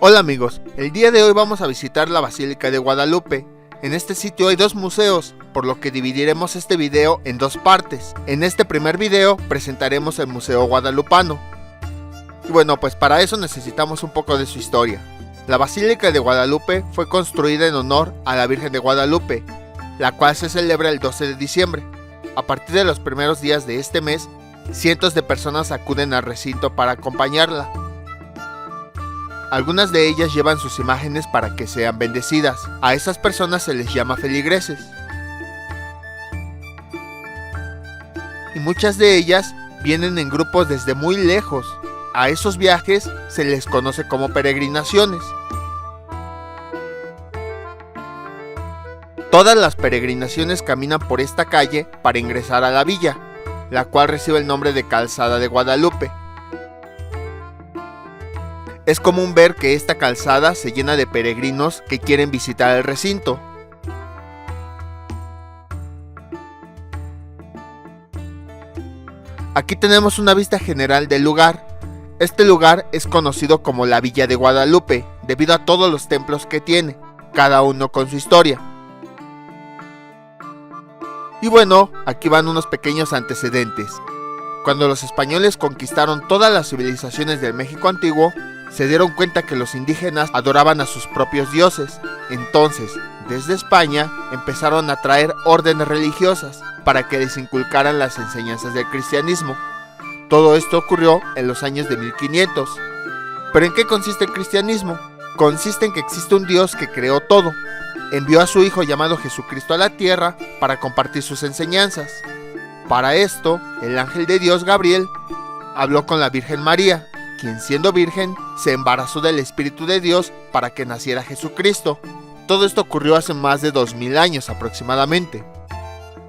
Hola amigos, el día de hoy vamos a visitar la Basílica de Guadalupe. En este sitio hay dos museos, por lo que dividiremos este video en dos partes. En este primer video presentaremos el Museo Guadalupano. Y bueno, pues para eso necesitamos un poco de su historia. La Basílica de Guadalupe fue construida en honor a la Virgen de Guadalupe, la cual se celebra el 12 de diciembre. A partir de los primeros días de este mes, cientos de personas acuden al recinto para acompañarla. Algunas de ellas llevan sus imágenes para que sean bendecidas. A esas personas se les llama feligreses. Y muchas de ellas vienen en grupos desde muy lejos. A esos viajes se les conoce como peregrinaciones. Todas las peregrinaciones caminan por esta calle para ingresar a la villa, la cual recibe el nombre de Calzada de Guadalupe. Es común ver que esta calzada se llena de peregrinos que quieren visitar el recinto. Aquí tenemos una vista general del lugar. Este lugar es conocido como la Villa de Guadalupe, debido a todos los templos que tiene, cada uno con su historia. Y bueno, aquí van unos pequeños antecedentes. Cuando los españoles conquistaron todas las civilizaciones del México antiguo, se dieron cuenta que los indígenas adoraban a sus propios dioses. Entonces, desde España, empezaron a traer órdenes religiosas para que les inculcaran las enseñanzas del cristianismo. Todo esto ocurrió en los años de 1500. ¿Pero en qué consiste el cristianismo? Consiste en que existe un Dios que creó todo. Envió a su Hijo llamado Jesucristo a la tierra para compartir sus enseñanzas. Para esto, el ángel de Dios Gabriel habló con la Virgen María, quien siendo virgen se embarazó del Espíritu de Dios para que naciera Jesucristo. Todo esto ocurrió hace más de 2000 años aproximadamente.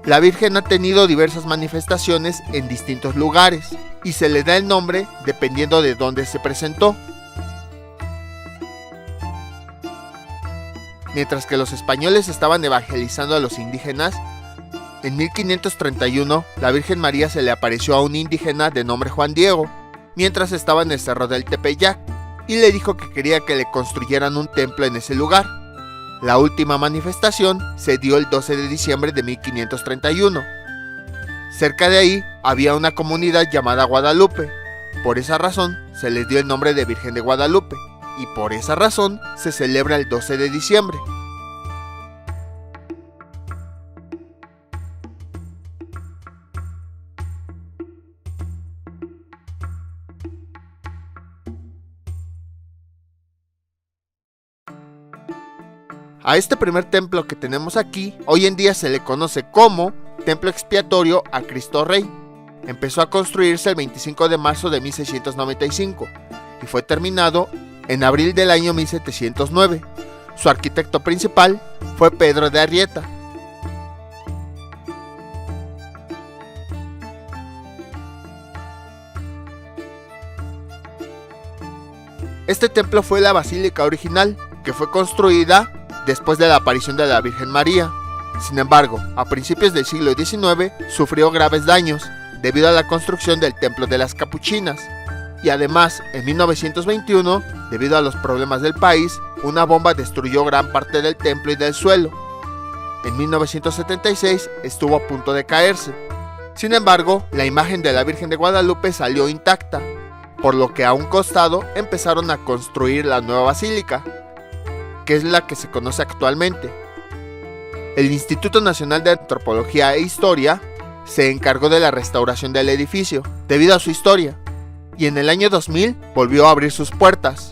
La Virgen ha tenido diversas manifestaciones en distintos lugares y se le da el nombre dependiendo de dónde se presentó. Mientras que los españoles estaban evangelizando a los indígenas, en 1531 la Virgen María se le apareció a un indígena de nombre Juan Diego, mientras estaba en el cerro del Tepeyac, y le dijo que quería que le construyeran un templo en ese lugar. La última manifestación se dio el 12 de diciembre de 1531. Cerca de ahí había una comunidad llamada Guadalupe. Por esa razón se les dio el nombre de Virgen de Guadalupe, y por esa razón se celebra el 12 de diciembre. A este primer templo que tenemos aquí, hoy en día se le conoce como Templo Expiatorio a Cristo Rey. Empezó a construirse el 25 de marzo de 1695 y fue terminado en abril del año 1709. Su arquitecto principal fue Pedro de Arrieta. Este templo fue la basílica original, que fue construida después de la aparición de la Virgen María. Sin embargo, a principios del siglo XIX sufrió graves daños debido a la construcción del Templo de las Capuchinas. Y además, en 1921, debido a los problemas del país, una bomba destruyó gran parte del templo y del suelo. En 1976 estuvo a punto de caerse. Sin embargo, la imagen de la Virgen de Guadalupe salió intacta, por lo que a un costado empezaron a construir la nueva basílica, que es la que se conoce actualmente. El Instituto Nacional de Antropología e Historia se encargó de la restauración del edificio debido a su historia, y en el año 2000 volvió a abrir sus puertas.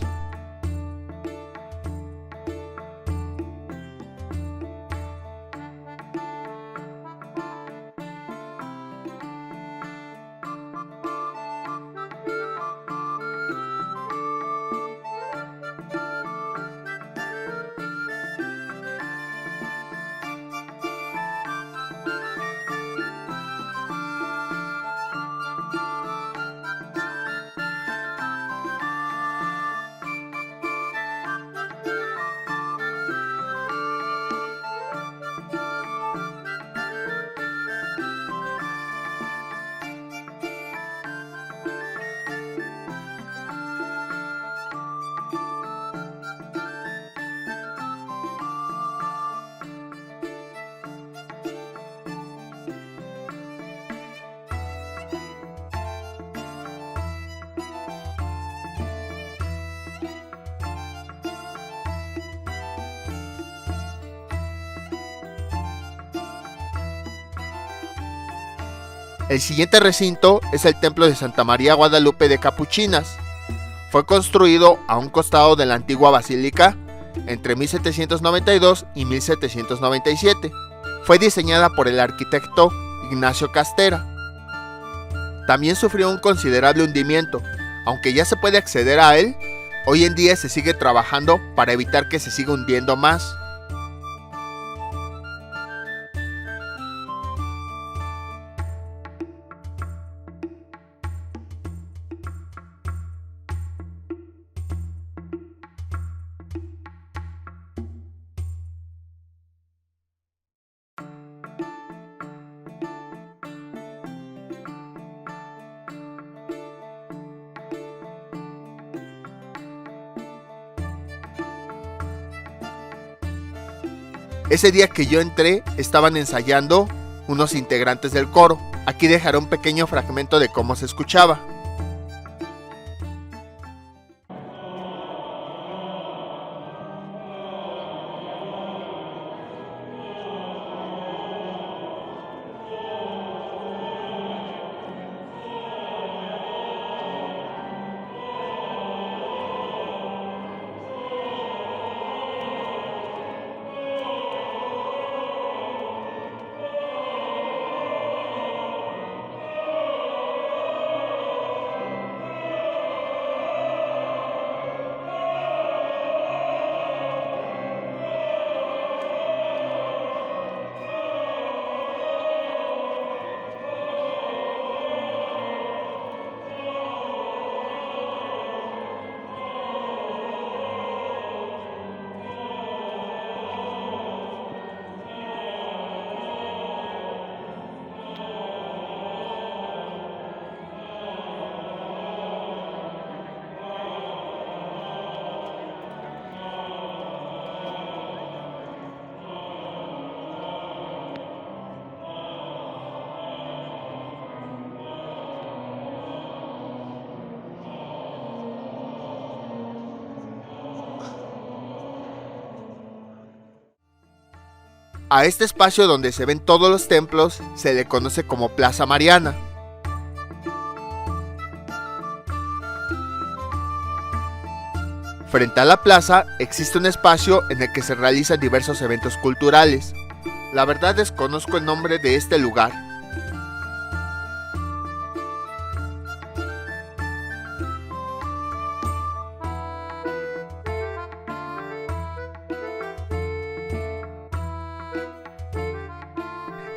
El siguiente recinto es el templo de Santa María Guadalupe de Capuchinas. Fue construido a un costado de la antigua basílica entre 1792 y 1797. Fue diseñada por el arquitecto Ignacio Castera. También sufrió un considerable hundimiento. Aunque ya se puede acceder a él, hoy en día se sigue trabajando para evitar que se siga hundiendo más. Ese día que yo entré, estaban ensayando unos integrantes del coro. Aquí dejaré un pequeño fragmento de cómo se escuchaba. A este espacio donde se ven todos los templos se le conoce como Plaza Mariana. Frente a la plaza existe un espacio en el que se realizan diversos eventos culturales. La verdad desconozco el nombre de este lugar.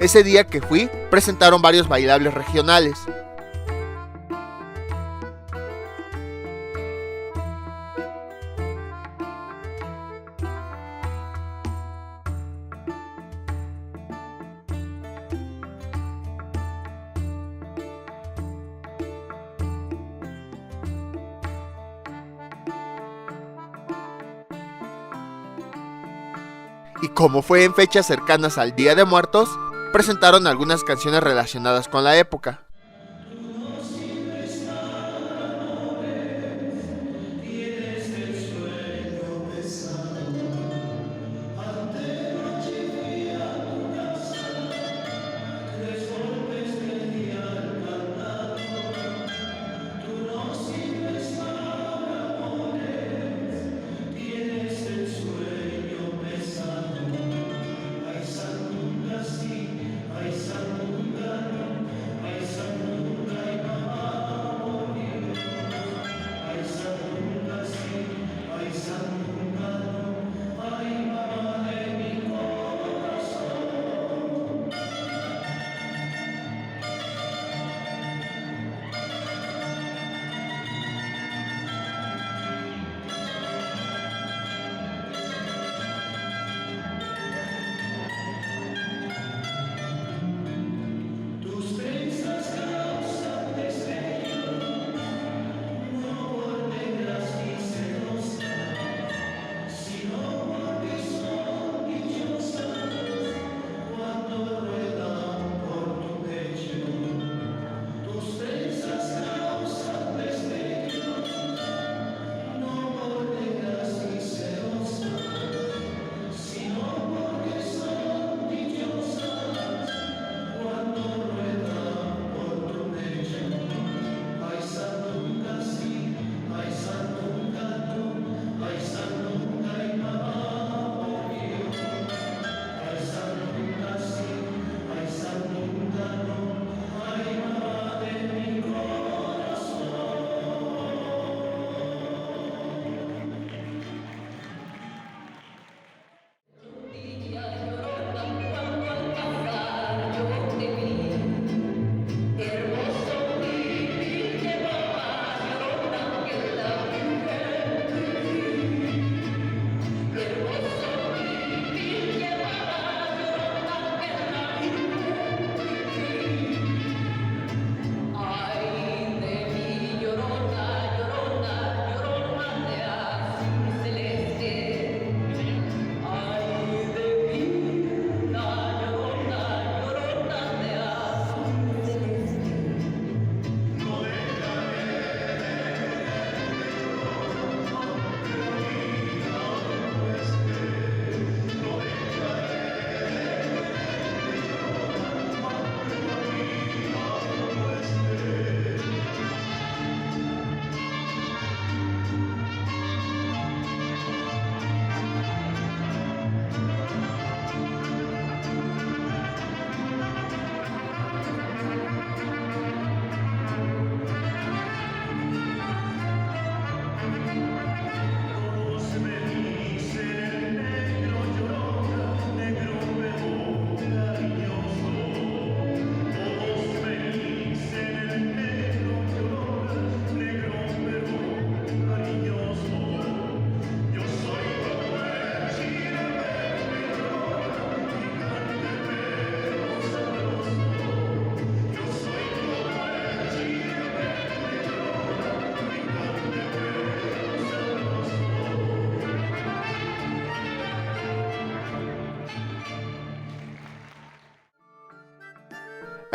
Ese día que fui, presentaron varios bailables regionales. Y como fue en fechas cercanas al Día de Muertos, presentaron algunas canciones relacionadas con la época.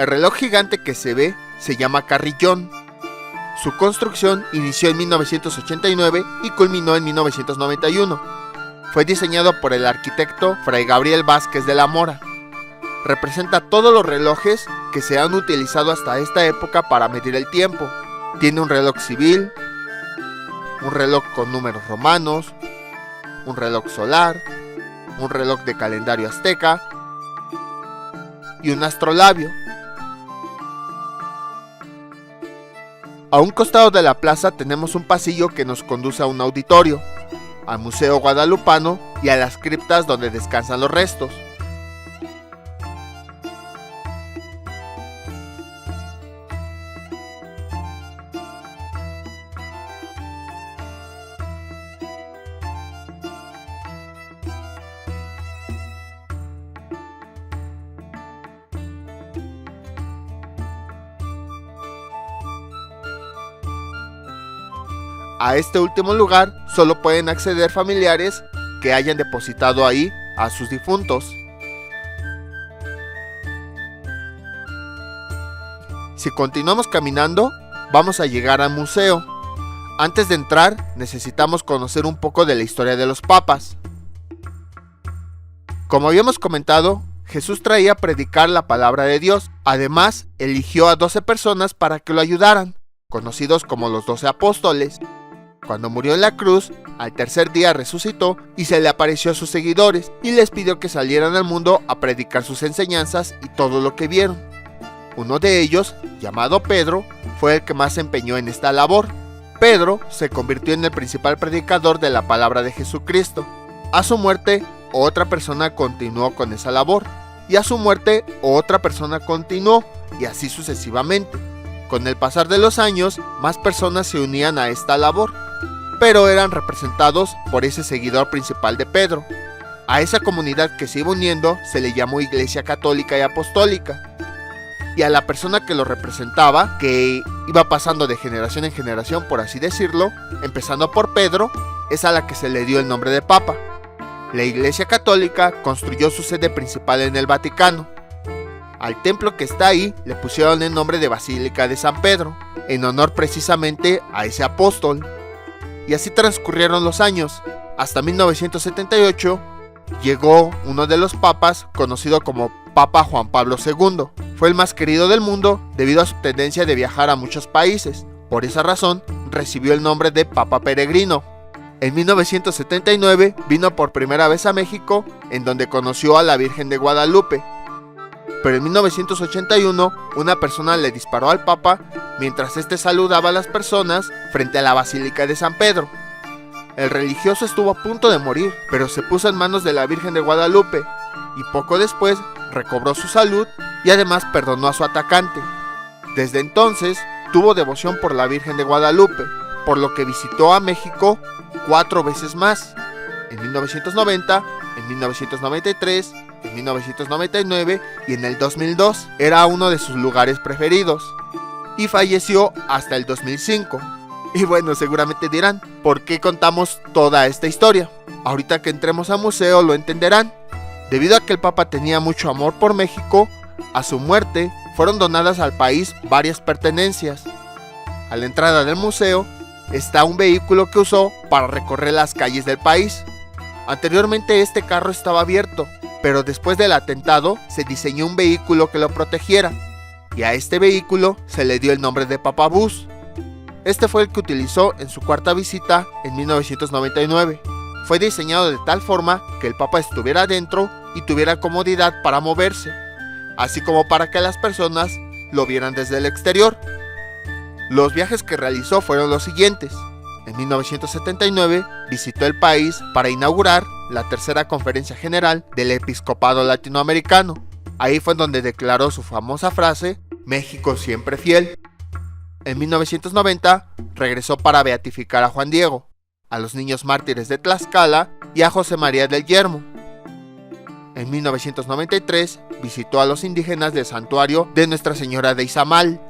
El reloj gigante que se ve se llama carrillón. Su construcción inició en 1989 y culminó en 1991. Fue diseñado por el arquitecto Fray Gabriel Vázquez de la Mora. Representa todos los relojes que se han utilizado hasta esta época para medir el tiempo. Tiene un reloj civil, un reloj con números romanos, un reloj solar, un reloj de calendario azteca y un astrolabio. A un costado de la plaza tenemos un pasillo que nos conduce a un auditorio, al Museo Guadalupano y a las criptas donde descansan los restos. A este último lugar solo pueden acceder familiares que hayan depositado ahí a sus difuntos. Si continuamos caminando, vamos a llegar al museo. Antes de entrar, necesitamos conocer un poco de la historia de los papas. Como habíamos comentado, Jesús traía a predicar la palabra de Dios. Además, eligió a 12 personas para que lo ayudaran, conocidos como los 12 apóstoles. Cuando murió en la cruz, al tercer día resucitó y se le apareció a sus seguidores y les pidió que salieran al mundo a predicar sus enseñanzas y todo lo que vieron. Uno de ellos, llamado Pedro, fue el que más se empeñó en esta labor. Pedro se convirtió en el principal predicador de la palabra de Jesucristo. A su muerte, otra persona continuó con esa labor, y a su muerte, otra persona continuó, y así sucesivamente. Con el pasar de los años, más personas se unían a esta labor, pero eran representados por ese seguidor principal de Pedro. A esa comunidad que se iba uniendo se le llamó Iglesia Católica y Apostólica. Y a la persona que lo representaba, que iba pasando de generación en generación, por así decirlo, empezando por Pedro, es a la que se le dio el nombre de Papa. La Iglesia Católica construyó su sede principal en el Vaticano. Al templo que está ahí le pusieron el nombre de Basílica de San Pedro, en honor precisamente a ese apóstol. Y así transcurrieron los años. Hasta 1978 llegó uno de los papas, conocido como Papa Juan Pablo II. Fue el más querido del mundo debido a su tendencia de viajar a muchos países. Por esa razón, recibió el nombre de Papa Peregrino. En 1979 vino por primera vez a México, en donde conoció a la Virgen de Guadalupe. Pero en 1981, una persona le disparó al Papa mientras este saludaba a las personas frente a la Basílica de San Pedro. El religioso estuvo a punto de morir, pero se puso en manos de la Virgen de Guadalupe y poco después recobró su salud y además perdonó a su atacante. Desde entonces tuvo devoción por la Virgen de Guadalupe, por lo que visitó a México 4 veces más, en 1990, en 1993, en 1999 y en el 2002. Era uno de sus lugares preferidos y falleció hasta el 2005. Y bueno, seguramente dirán, ¿por qué contamos toda esta historia? Ahorita que entremos al museo lo entenderán. Debido a que el Papa tenía mucho amor por México, a su muerte fueron donadas al país varias pertenencias. A la entrada del museo está un vehículo que usó para recorrer las calles del país. Anteriormente este carro estaba abierto, pero después del atentado se diseñó un vehículo que lo protegiera, y a este vehículo se le dio el nombre de Papa Bus. Este fue el que utilizó en su cuarta visita en 1999. Fue diseñado de tal forma que el Papa estuviera dentro y tuviera comodidad para moverse, así como para que las personas lo vieran desde el exterior. Los viajes que realizó fueron los siguientes. En 1979 visitó el país para inaugurar la tercera conferencia general del Episcopado Latinoamericano. Ahí fue donde declaró su famosa frase, México siempre fiel. En 1990 regresó para beatificar a Juan Diego, a los niños mártires de Tlaxcala y a José María del Yermo. En 1993 visitó a los indígenas del santuario de Nuestra Señora de Izamal.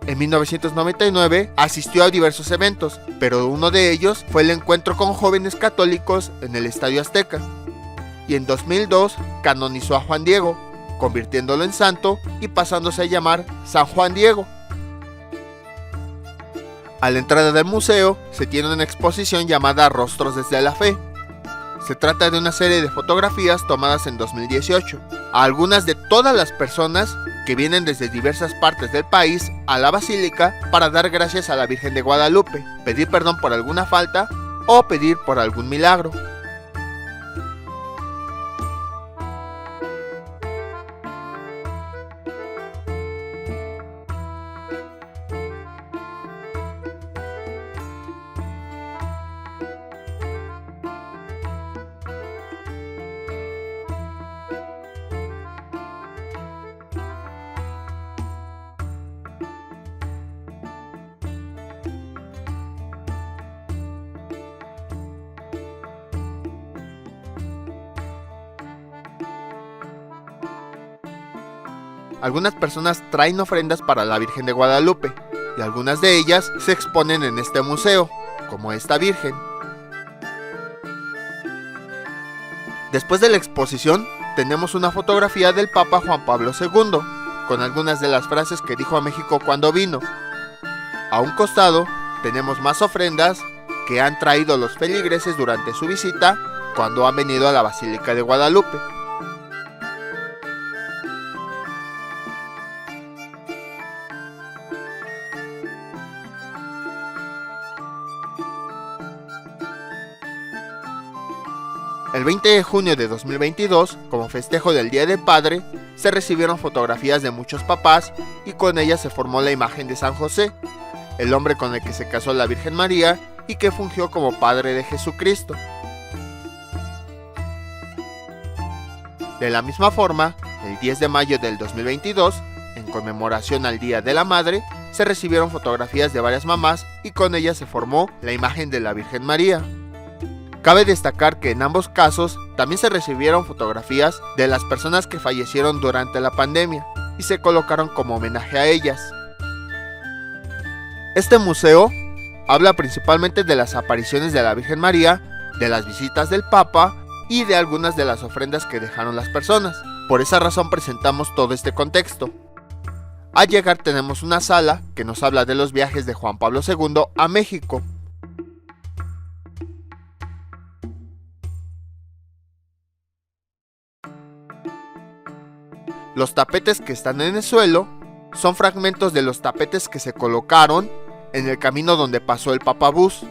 En 1999 asistió a diversos eventos, pero uno de ellos fue el encuentro con jóvenes católicos en el Estadio Azteca. Y en 2002 canonizó a Juan Diego, convirtiéndolo en santo y pasándose a llamar San Juan Diego. A la entrada del museo se tiene una exposición llamada Rostros desde la Fe. Se trata de una serie de fotografías tomadas en 2018, a algunas de todas las personas que vienen desde diversas partes del país a la basílica para dar gracias a la Virgen de Guadalupe, pedir perdón por alguna falta o pedir por algún milagro. Algunas personas traen ofrendas para la Virgen de Guadalupe y algunas de ellas se exponen en este museo, como esta Virgen. Después de la exposición tenemos una fotografía del Papa Juan Pablo II, con algunas de las frases que dijo a México cuando vino. A un costado tenemos más ofrendas que han traído los feligreses durante su visita cuando han venido a la Basílica de Guadalupe. El 20 de junio de 2022, como festejo del Día del Padre, se recibieron fotografías de muchos papás y con ellas se formó la imagen de San José, el hombre con el que se casó la Virgen María y que fungió como padre de Jesucristo. De la misma forma, el 10 de mayo del 2022, en conmemoración al Día de la Madre, se recibieron fotografías de varias mamás y con ellas se formó la imagen de la Virgen María. Cabe destacar que en ambos casos también se recibieron fotografías de las personas que fallecieron durante la pandemia y se colocaron como homenaje a ellas. Este museo habla principalmente de las apariciones de la Virgen María, de las visitas del Papa y de algunas de las ofrendas que dejaron las personas. Por esa razón presentamos todo este contexto. Al llegar tenemos una sala que nos habla de los viajes de Juan Pablo II a México. Los tapetes que están en el suelo son fragmentos de los tapetes que se colocaron en el camino donde pasó el papabús.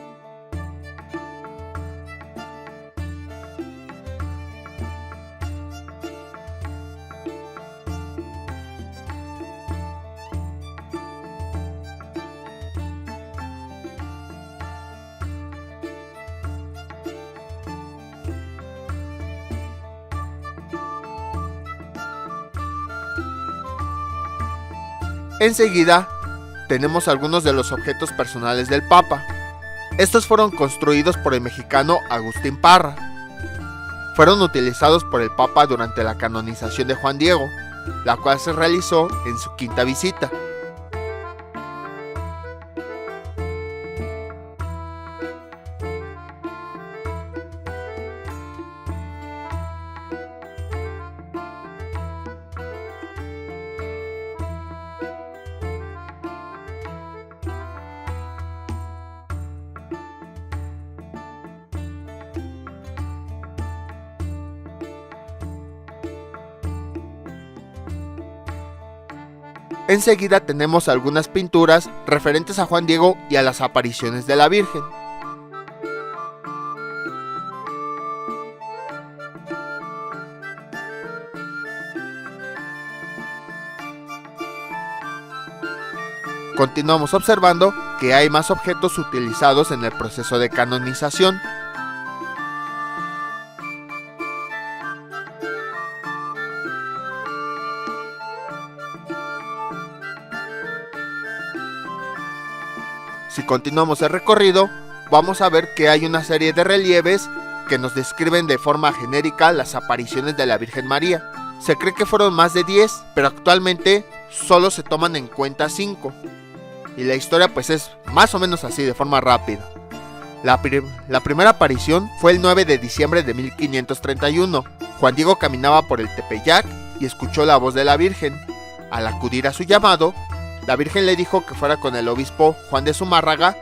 Enseguida, tenemos algunos de los objetos personales del Papa. Estos fueron construidos por el mexicano Agustín Parra. Fueron utilizados por el Papa durante la canonización de Juan Diego, la cual se realizó en su quinta visita. Enseguida tenemos algunas pinturas referentes a Juan Diego y a las apariciones de la Virgen. Continuamos observando que hay más objetos utilizados en el proceso de canonización. Si continuamos el recorrido, vamos a ver que hay una serie de relieves que nos describen de forma genérica las apariciones de la Virgen María. Se cree que fueron más de 10, pero actualmente solo se toman en cuenta 5. Y la historia pues es más o menos así, de forma rápida. La primera aparición fue el 9 de diciembre de 1531. Juan Diego caminaba por el Tepeyac y escuchó la voz de la Virgen. Al acudir a su llamado, la Virgen le dijo que fuera con el obispo Juan de Zumárraga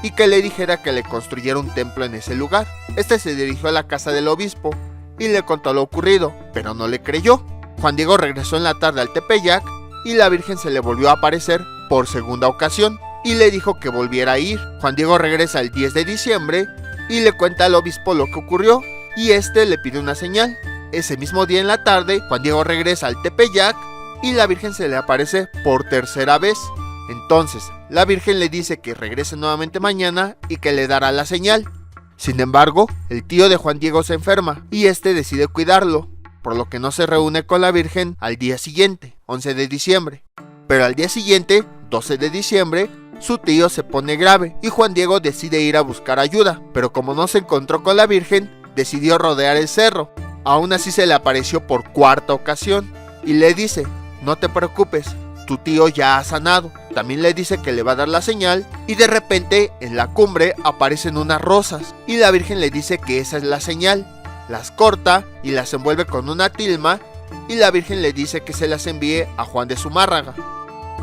y que le dijera que le construyera un templo en ese lugar. Este se dirigió a la casa del obispo y le contó lo ocurrido, pero no le creyó. Juan Diego regresó en la tarde al Tepeyac y la Virgen se le volvió a aparecer por segunda ocasión y le dijo que volviera a ir. Juan Diego regresa el 10 de diciembre y le cuenta al obispo lo que ocurrió y este le pide una señal. Ese mismo día en la tarde, Juan Diego regresa al Tepeyac y la Virgen se le aparece por tercera vez. Entonces, la Virgen le dice que regrese nuevamente mañana y que le dará la señal. Sin embargo, el tío de Juan Diego se enferma y este decide cuidarlo, por lo que no se reúne con la Virgen al día siguiente, 11 de diciembre. Pero al día siguiente, 12 de diciembre, su tío se pone grave y Juan Diego decide ir a buscar ayuda, pero como no se encontró con la Virgen, decidió rodear el cerro. Aún así se le apareció por cuarta ocasión y le dice: no te preocupes, tu tío ya ha sanado. También le dice que le va a dar la señal y de repente en la cumbre aparecen unas rosas y la Virgen le dice que esa es la señal. Las corta y las envuelve con una tilma y la Virgen le dice que se las envíe a Juan de Zumárraga.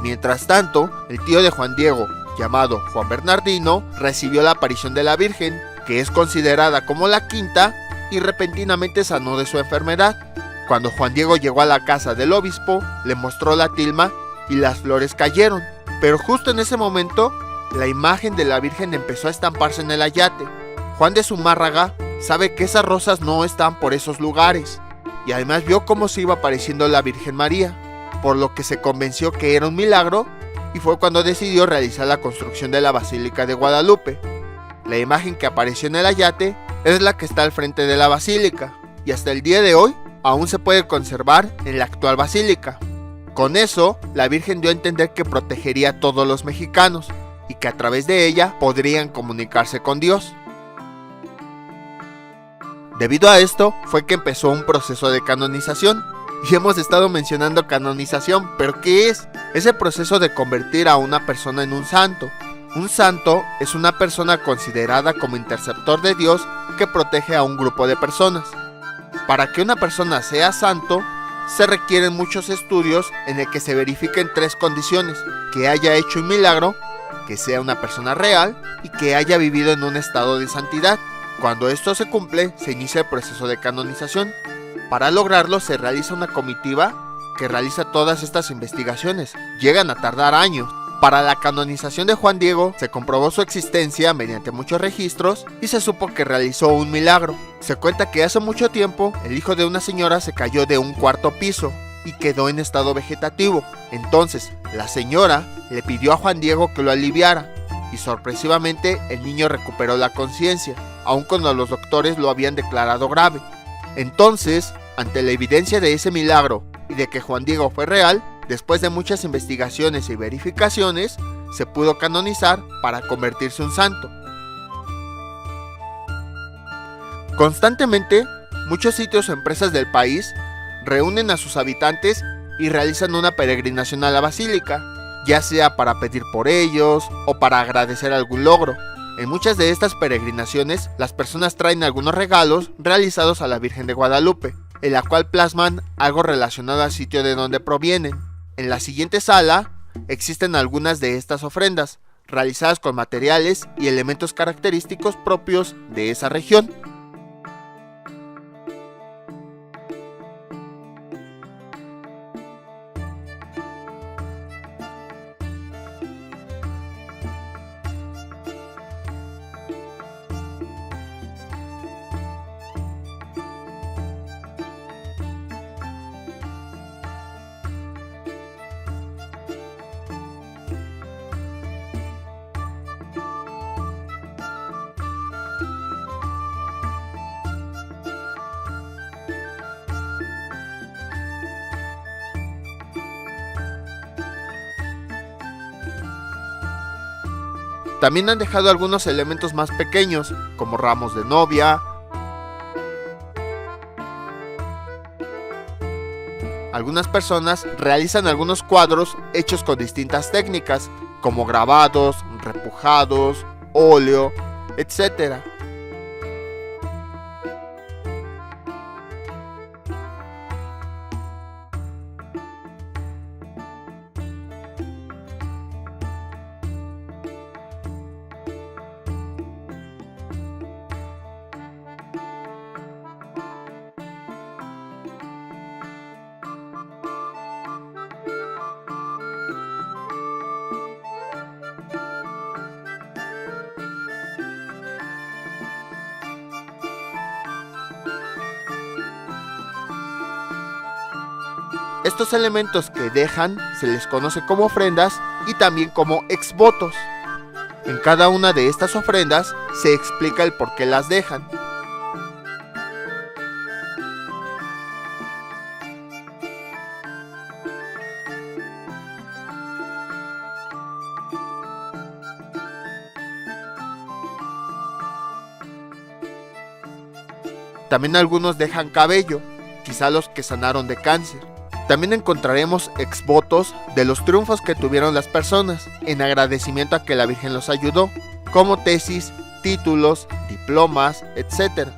Mientras tanto, el tío de Juan Diego, llamado Juan Bernardino, recibió la aparición de la Virgen, que es considerada como la quinta, y repentinamente sanó de su enfermedad. Cuando Juan Diego llegó a la casa del obispo, le mostró la tilma y las flores cayeron. Pero justo en ese momento, la imagen de la Virgen empezó a estamparse en el ayate. Juan de Zumárraga sabe que esas rosas no están por esos lugares, y además vio cómo se iba apareciendo la Virgen María, por lo que se convenció que era un milagro, y fue cuando decidió realizar la construcción de la Basílica de Guadalupe. La imagen que apareció en el ayate es la que está al frente de la basílica, y hasta el día de hoy aún se puede conservar en la actual basílica. Con eso, la Virgen dio a entender que protegería a todos los mexicanos y que a través de ella podrían comunicarse con Dios. Debido a esto, fue que empezó un proceso de canonización. Y hemos estado mencionando canonización, pero ¿qué es? Es el proceso de convertir a una persona en un santo. Un santo es una persona considerada como interceptor de Dios que protege a un grupo de personas. Para que una persona sea santo, se requieren muchos estudios en el que se verifiquen tres condiciones: que haya hecho un milagro, que sea una persona real y que haya vivido en un estado de santidad. Cuando esto se cumple, se inicia el proceso de canonización. Para lograrlo se realiza una comitiva que realiza todas estas investigaciones. Llegan a tardar años. Para la canonización de Juan Diego se comprobó su existencia mediante muchos registros y se supo que realizó un milagro. Se cuenta que hace mucho tiempo el hijo de una señora se cayó de un cuarto piso y quedó en estado vegetativo. Entonces la señora le pidió a Juan Diego que lo aliviara y sorpresivamente el niño recuperó la conciencia, aun cuando los doctores lo habían declarado grave. Entonces, ante la evidencia de ese milagro y de que Juan Diego fue real, después de muchas investigaciones y verificaciones, se pudo canonizar para convertirse en un santo. Constantemente, muchos sitios o empresas del país reúnen a sus habitantes y realizan una peregrinación a la basílica, ya sea para pedir por ellos o para agradecer algún logro. En muchas de estas peregrinaciones, las personas traen algunos regalos realizados a la Virgen de Guadalupe, en la cual plasman algo relacionado al sitio de donde provienen. En la siguiente sala existen algunas de estas ofrendas, realizadas con materiales y elementos característicos propios de esa región. También han dejado algunos elementos más pequeños, como ramos de novia, algunas personas realizan algunos cuadros hechos con distintas técnicas, como grabados, repujados, óleo, etc. Estos elementos que dejan se les conoce como ofrendas y también como exvotos. En cada una de estas ofrendas se explica el por qué las dejan. También algunos dejan cabello, quizá los que sanaron de cáncer. También encontraremos exvotos de los triunfos que tuvieron las personas en agradecimiento a que la Virgen los ayudó, como tesis, títulos, diplomas, etc.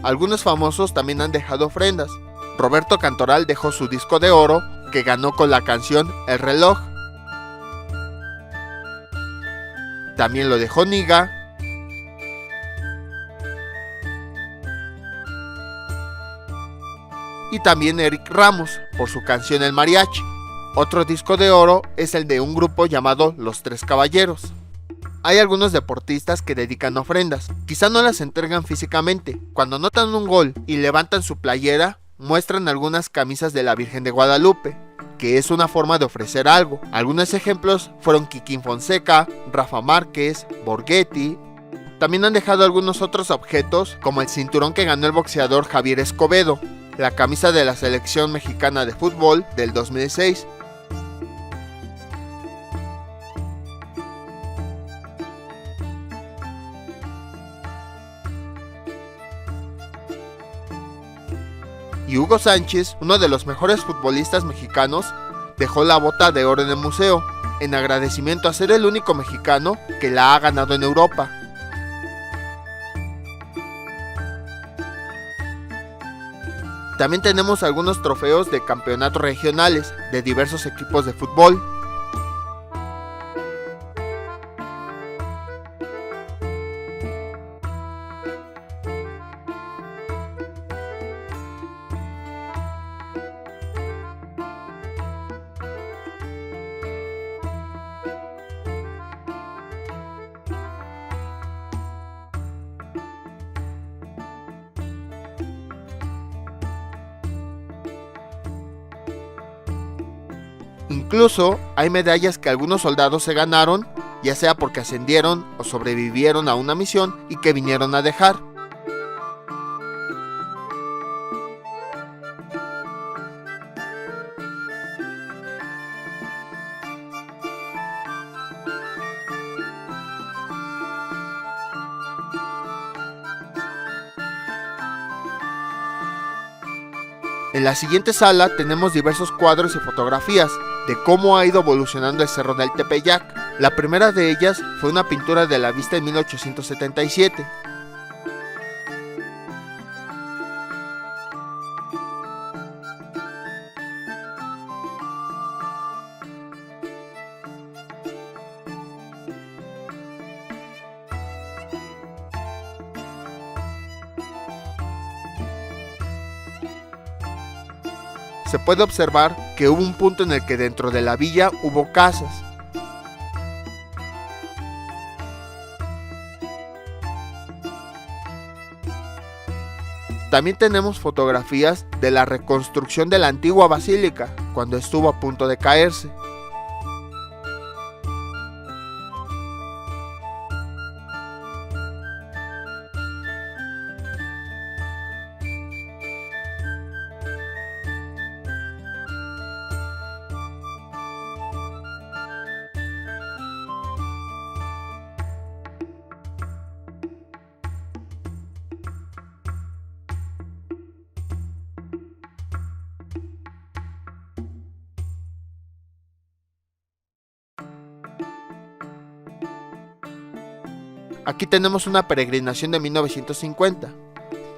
Algunos famosos también han dejado ofrendas. Roberto Cantoral dejó su disco de oro que ganó con la canción El Reloj. También lo dejó Niga. Y también Eric Ramos por su canción El Mariachi. Otro disco de oro es el de un grupo llamado Los Tres Caballeros. Hay algunos deportistas que dedican ofrendas. Quizá no las entregan físicamente. Cuando anotan un gol y levantan su playera, muestran algunas camisas de la Virgen de Guadalupe, que es una forma de ofrecer algo. Algunos ejemplos fueron Kikín Fonseca, Rafa Márquez, Borghetti. También han dejado algunos otros objetos, como el cinturón que ganó el boxeador Javier Escobedo, la camisa de la selección mexicana de fútbol del 2006. Y Hugo Sánchez, uno de los mejores futbolistas mexicanos, dejó la bota de oro en el museo, en agradecimiento a ser el único mexicano que la ha ganado en Europa. También tenemos algunos trofeos de campeonatos regionales de diversos equipos de fútbol. Incluso hay medallas que algunos soldados se ganaron, ya sea porque ascendieron o sobrevivieron a una misión y que vinieron a dejar. En la siguiente sala tenemos diversos cuadros y fotografías de cómo ha ido evolucionando el Cerro del Tepeyac. La primera de ellas fue una pintura de la vista en 1877. Se puede observar que hubo un punto en el que dentro de la villa hubo casas. También tenemos fotografías de la reconstrucción de la antigua basílica, cuando estuvo a punto de caerse. Aquí tenemos una peregrinación de 1950.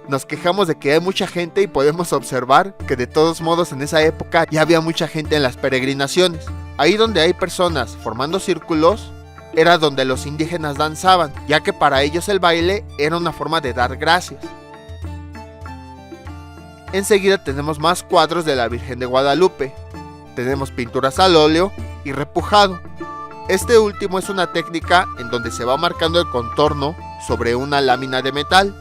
Nos quejamos de que hay mucha gente y podemos observar que de todos modos en esa época ya había mucha gente en las peregrinaciones. Ahí donde hay personas formando círculos era donde los indígenas danzaban, ya que para ellos el baile era una forma de dar gracias. Enseguida tenemos más cuadros de la Virgen de Guadalupe. Tenemos pinturas al óleo y repujado. Este último es una técnica en donde se va marcando el contorno sobre una lámina de metal.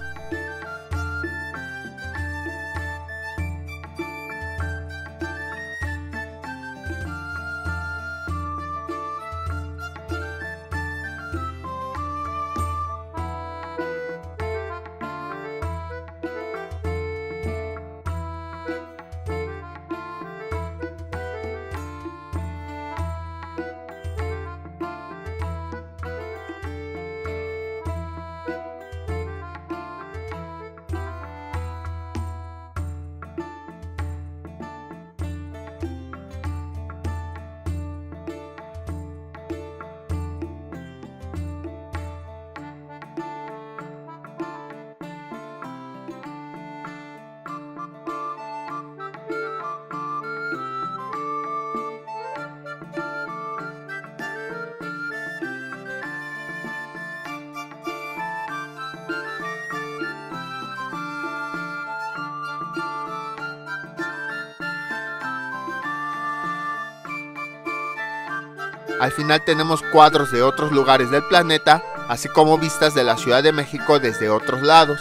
Al final tenemos cuadros de otros lugares del planeta, así como vistas de la Ciudad de México desde otros lados.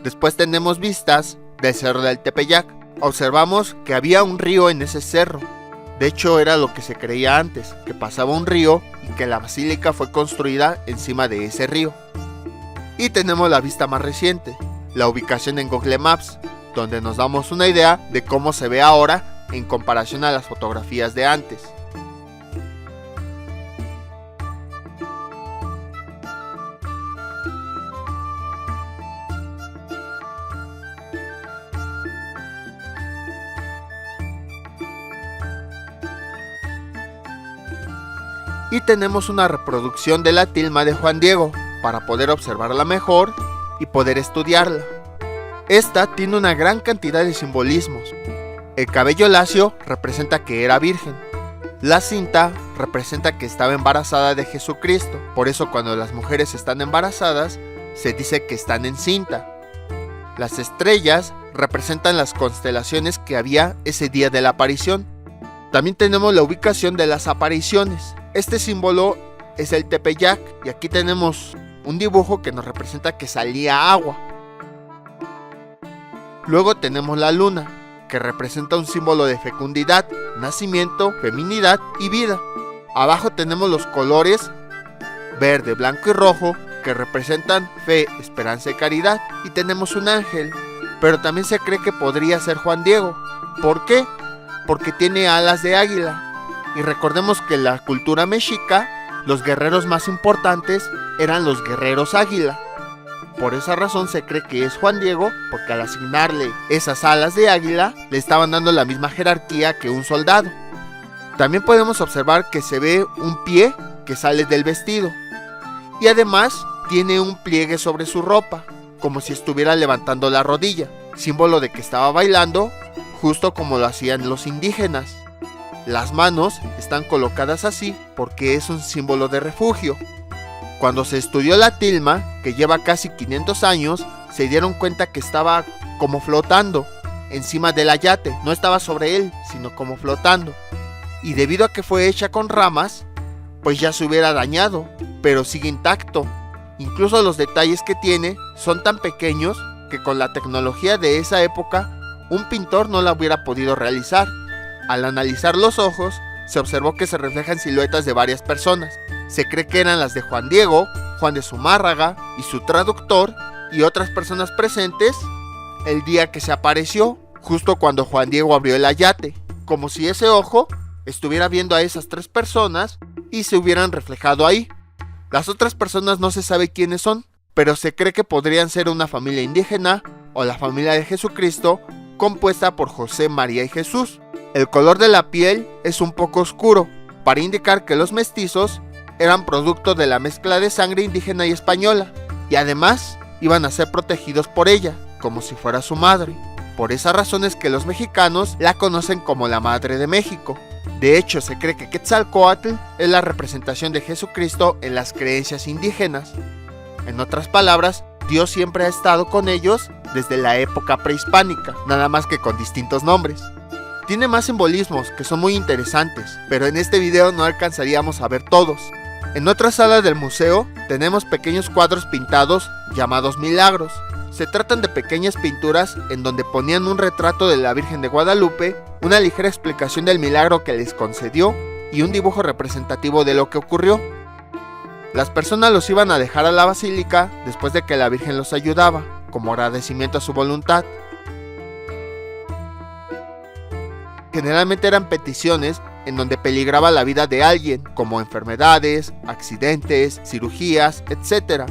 Después tenemos vistas del cerro del Tepeyac. Observamos que había un río en ese cerro. De hecho, era lo que se creía antes, que pasaba un río y que la basílica fue construida encima de ese río. Y tenemos la vista más reciente, la ubicación en Google Maps, donde nos damos una idea de cómo se ve ahora en comparación a las fotografías de antes. Y tenemos una reproducción de la tilma de Juan Diego para poder observarla mejor y poder estudiarla. Esta tiene una gran cantidad de simbolismos. El cabello lacio representa que era virgen. La cinta representa que estaba embarazada de Jesucristo. Por eso cuando las mujeres están embarazadas, se dice que están encinta. Las estrellas representan las constelaciones que había ese día de la aparición. También tenemos la ubicación de las apariciones. Este símbolo es el Tepeyac y aquí tenemos un dibujo que nos representa que salía agua. Luego tenemos la luna, que representa un símbolo de fecundidad, nacimiento, feminidad y vida. Abajo tenemos los colores verde, blanco y rojo, que representan fe, esperanza y caridad. Y tenemos un ángel, pero también se cree que podría ser Juan Diego. ¿Por qué? Porque tiene alas de águila. Y recordemos que en la cultura mexica, los guerreros más importantes eran los guerreros águila. Por esa razón se cree que es Juan Diego, porque al asignarle esas alas de águila, le estaban dando la misma jerarquía que un soldado. También podemos observar que se ve un pie que sale del vestido. Y además tiene un pliegue sobre su ropa, como si estuviera levantando la rodilla, símbolo de que estaba bailando, justo como lo hacían los indígenas. Las manos están colocadas así porque es un símbolo de refugio. Cuando se estudió la tilma, que lleva casi 500 años, se dieron cuenta que estaba como flotando encima del ayate. No estaba sobre él, sino como flotando. y debido a que fue hecha con ramas, pues ya se hubiera dañado, pero sigue intacto. Incluso los detalles que tiene son tan pequeños que con la tecnología de esa época un pintor no la hubiera podido realizar. Al analizar los ojos, se observó que se reflejan siluetas de varias personas. Se cree que eran las de Juan Diego, Juan de Zumárraga y su traductor y otras personas presentes el día que se apareció, justo cuando Juan Diego abrió el ayate, como si ese ojo estuviera viendo a esas tres personas y se hubieran reflejado ahí. Las otras personas no se sabe quiénes son, pero se cree que podrían ser una familia indígena o la familia de Jesucristo compuesta por José, María y Jesús. El color de la piel es un poco oscuro, para indicar que los mestizos eran producto de la mezcla de sangre indígena y española, y además iban a ser protegidos por ella, como si fuera su madre. Por esa razón es que los mexicanos la conocen como la Madre de México. De hecho, se cree que Quetzalcóatl es la representación de Jesucristo en las creencias indígenas. En otras palabras, Dios siempre ha estado con ellos desde la época prehispánica, nada más que con distintos nombres. Tiene más simbolismos que son muy interesantes, pero en este video no alcanzaríamos a ver todos. En otra sala del museo tenemos pequeños cuadros pintados llamados milagros. Se tratan de pequeñas pinturas en donde ponían un retrato de la Virgen de Guadalupe, una ligera explicación del milagro que les concedió y un dibujo representativo de lo que ocurrió. Las personas los iban a dejar a la basílica después de que la Virgen los ayudaba, como agradecimiento a su voluntad. Generalmente eran peticiones en donde peligraba la vida de alguien, como enfermedades, accidentes, cirugías, etc.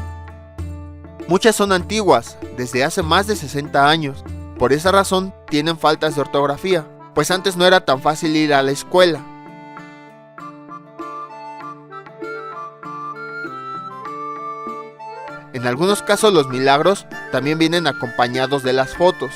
Muchas son antiguas, desde hace más de 60 años. Por esa razón tienen faltas de ortografía, pues antes no era tan fácil ir a la escuela. En algunos casos los milagros también vienen acompañados de las fotos.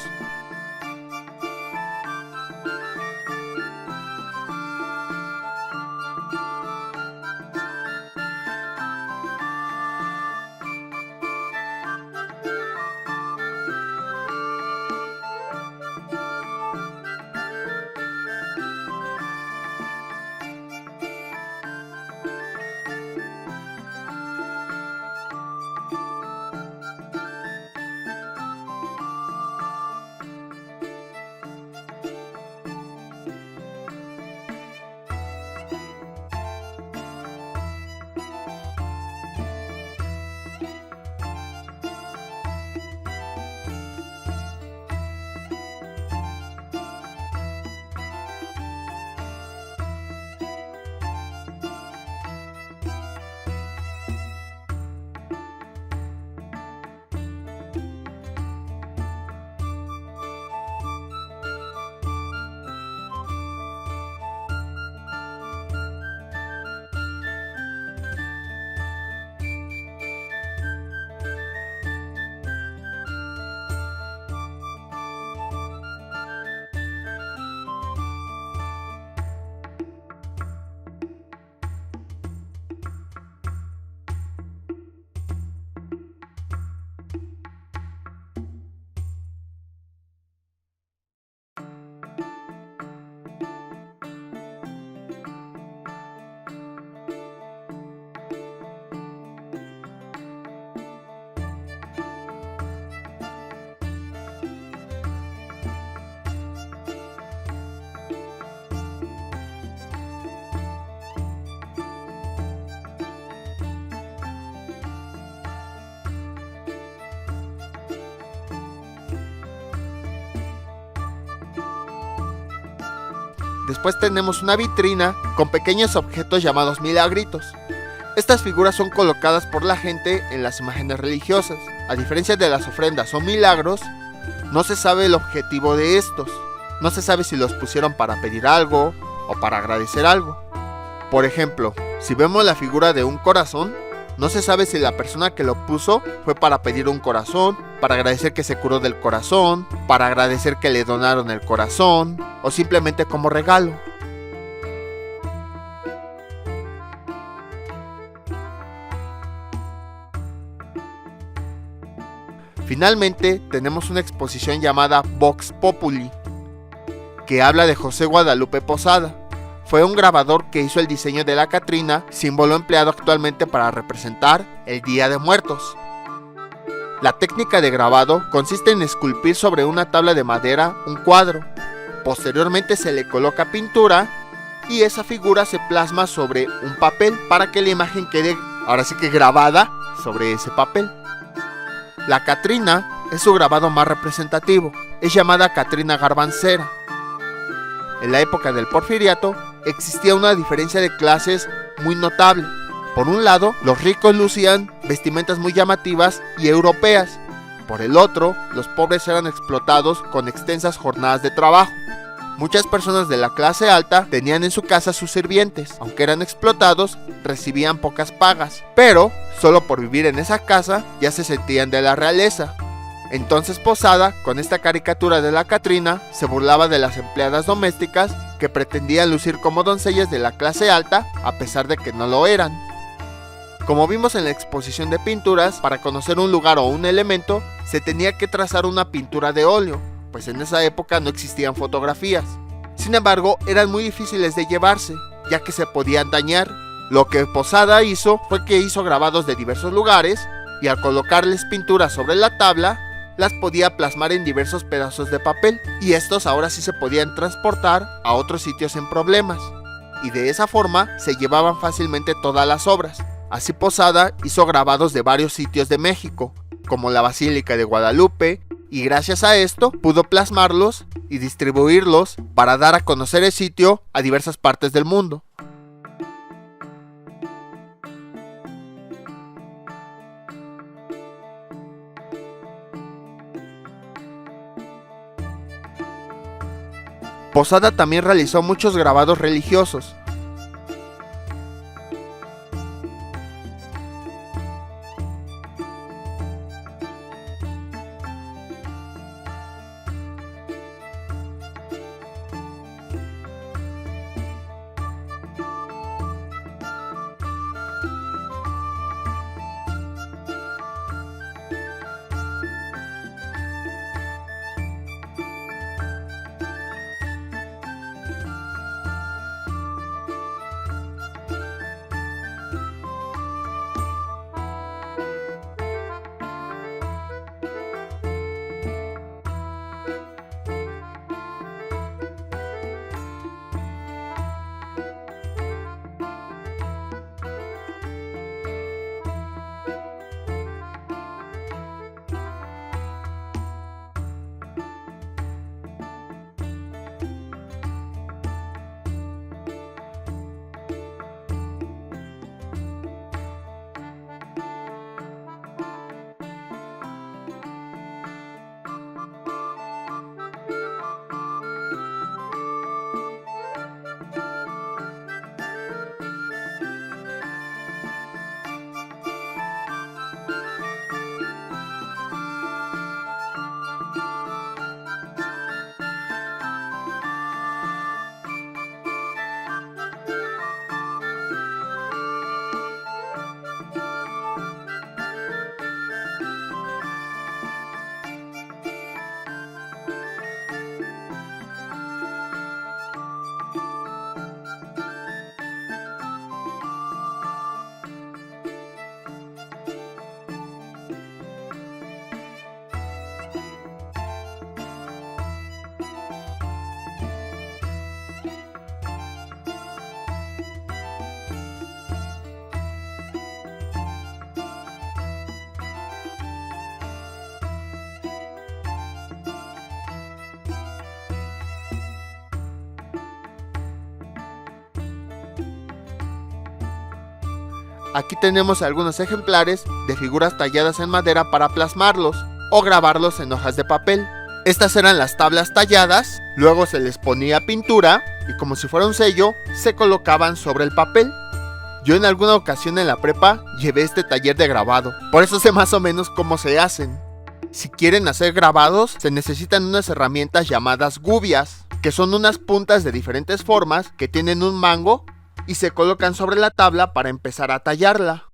Después tenemos una vitrina con pequeños objetos llamados milagritos. Estas figuras son colocadas por la gente en las imágenes religiosas. A diferencia de las ofrendas o milagros, no se sabe el objetivo de estos. No se sabe si los pusieron para pedir algo o para agradecer algo. Por ejemplo, si vemos la figura de un corazón, no se sabe si la persona que lo puso fue para pedir un corazón, para agradecer que se curó del corazón, para agradecer que le donaron el corazón, o simplemente como regalo. Finalmente, tenemos una exposición llamada Vox Populi, que habla de José Guadalupe Posada. fue un grabador que hizo el diseño de la Catrina, símbolo empleado actualmente para representar el Día de Muertos. La técnica de grabado consiste en esculpir sobre una tabla de madera un cuadro. Posteriormente se le coloca pintura y esa figura se plasma sobre un papel para que la imagen quede ahora sí que grabada sobre ese papel. La Catrina es su grabado más representativo, es llamada Catrina garbancera. En la época del Porfiriato existía una diferencia de clases muy notable. Por un lado, los ricos lucían vestimentas muy llamativas y europeas. Por el otro, los pobres eran explotados con extensas jornadas de trabajo. Muchas personas de la clase alta tenían en su casa sus sirvientes. Aunque eran explotados, recibían pocas pagas. Pero, solo por vivir en esa casa, ya se sentían de la realeza. Entonces Posada, con esta caricatura de la Catrina, se burlaba de las empleadas domésticas que pretendían lucir como doncellas de la clase alta, a pesar de que no lo eran. Como vimos en la exposición de pinturas, para conocer un lugar o un elemento, se tenía que trazar una pintura de óleo, pues en esa época no existían fotografías. Sin embargo, eran muy difíciles de llevarse, ya que se podían dañar. Lo que Posada hizo fue que hizo grabados de diversos lugares, y al colocarles pinturas sobre la tabla, las podía plasmar en diversos pedazos de papel, y estos ahora sí se podían transportar a otros sitios sin problemas, y de esa forma se llevaban fácilmente todas las obras. Así Posada hizo grabados de varios sitios de México, como la Basílica de Guadalupe, y gracias a esto pudo plasmarlos y distribuirlos para dar a conocer el sitio a diversas partes del mundo. Posada también realizó muchos grabados religiosos. Aquí tenemos algunos ejemplares de figuras talladas en madera para plasmarlos o grabarlos en hojas de papel. Estas eran las tablas talladas, luego se les ponía pintura y como si fuera un sello, se colocaban sobre el papel. Yo en alguna ocasión en la prepa llevé este taller de grabado, por eso sé más o menos cómo se hacen. Si quieren hacer grabados, se necesitan unas herramientas llamadas gubias, que son unas puntas de diferentes formas que tienen un mango y se colocan sobre la tabla para empezar a tallarla.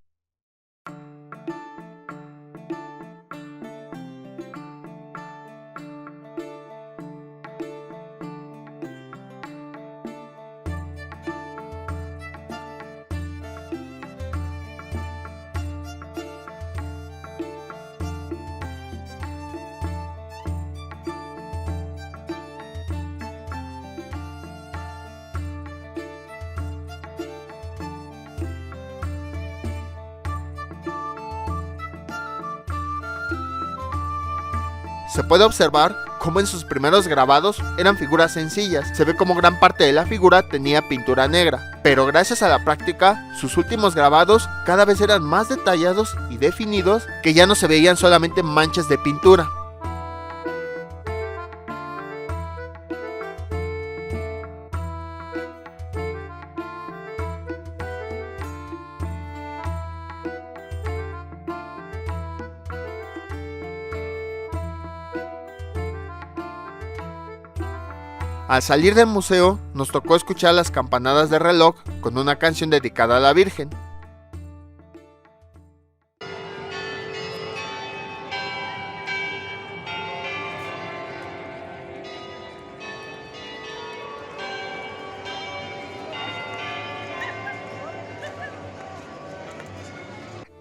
se puede observar cómo en sus primeros grabados eran figuras sencillas. Se ve como gran parte de la figura tenía pintura negra, pero gracias a la práctica, sus últimos grabados cada vez eran más detallados y definidos, que ya no se veían solamente manchas de pintura. Al salir del museo, nos tocó escuchar las campanadas de reloj con una canción dedicada a la Virgen.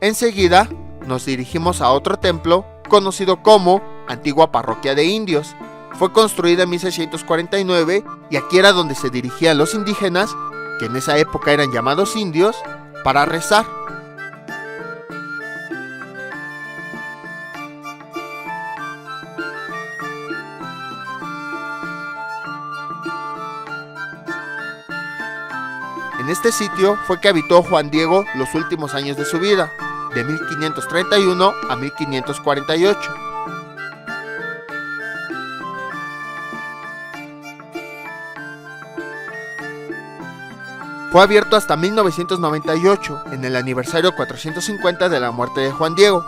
Enseguida, nos dirigimos a otro templo conocido como Antigua Parroquia de Indios. Fue construida en 1649 y aquí era donde se dirigían los indígenas, que en esa época eran llamados indios, para rezar. En este sitio fue que habitó Juan Diego los últimos años de su vida, de 1531 a 1548. Fue abierto hasta 1998, en el aniversario 450 de la muerte de Juan Diego.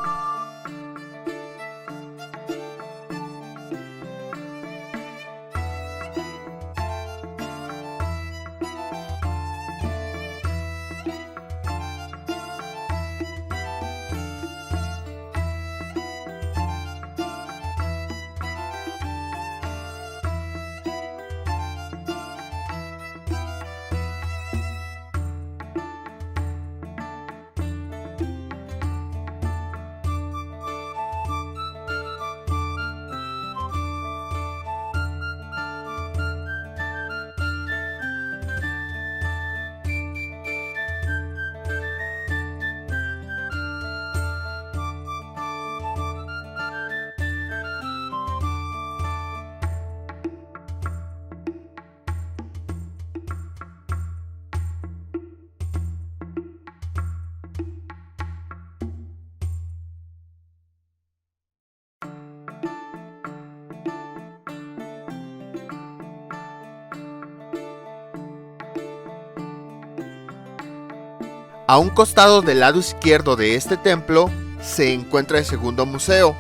A un costado del lado izquierdo de este templo se encuentra el segundo museo.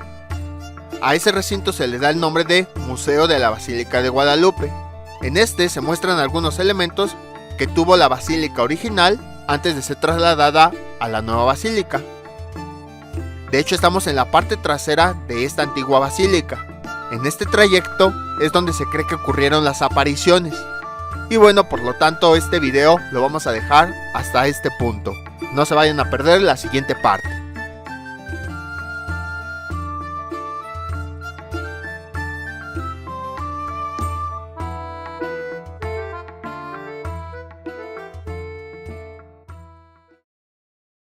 A ese recinto se le da el nombre de Museo de la Basílica de Guadalupe. En este se muestran algunos elementos que tuvo la basílica original antes de ser trasladada a la nueva basílica. De hecho, estamos en la parte trasera de esta antigua basílica. En este trayecto es donde se cree que ocurrieron las apariciones. Y bueno, por lo tanto este video lo vamos a dejar hasta este punto. No se vayan a perder la siguiente parte.